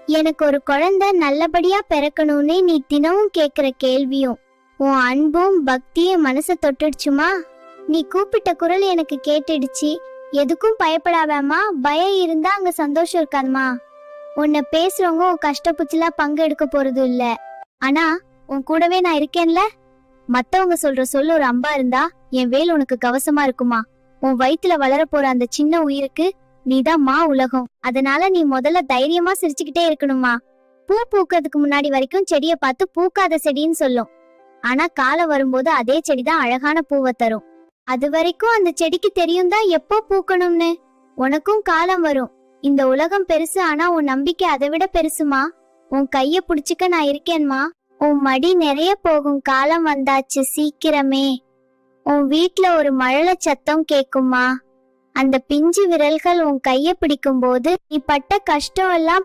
எனக்கு ஒரு குழந்தை நல்லபடியா பிறக்கணும்னு நீ தினமும் கேக்குற கேள்வியும் உன் அன்பும் பக்தியும் மனசை தொட்டுடுச்சுமா. நீ கூப்பிட்ட குரல் எனக்கு கேட்டுடுச்சு. எதுக்கும் பயப்படாதம்மா. பயம் இருந்தா அங்க சந்தோஷம் இருக்காதுமா. உன்னை பேசுறவங்க உன் கஷ்டப்புச்சுல பங்கு எடுக்க போறது இல்ல. ஆனா உன் கூடவே நான் இருக்கேன்ல. மத்தவங்க சொல்ற சொல்லு ஒரு அம்பா இருந்தா என் வேல் உனக்கு கவசமா இருக்குமா. உன் வயித்துல வளர போற அந்த சின்ன உயிருக்கு நீதான் மா உலகம். அதனால நீ முதல்ல தைரியமா சிரிச்சுக்கிட்டே இருக்கணுமா. பூ பூக்கிறதுக்கு முன்னாடி வரைக்கும் செடிய பார்த்து பூக்காத செடின்னு சொல்லும். ஆனா காலம் வரும்போது அதே செடிதான் அழகான பூவை தரும். அது வரைக்கும் அந்த செடிக்கு தெரியும் தான் எப்போ பூக்கணும்னு. உனக்கும் காலம் வரும். இந்த உலகம் பெருசு, ஆனா உன் நம்பிக்கை அதை விட பெருசுமா. உன் கைய புடிச்சுக்க நான் இருக்கேன்மா. உன் மடி நிறைய போகும் காலம் வந்தாச்சு சீக்கிரமே. உன் வீட்ல ஒரு மழலை சத்தம் கேக்குமா. அந்த பிஞ்சு விரல்கள் உன் கைய பிடிக்கும் போது நீ பட்ட கஷ்டம் எல்லாம்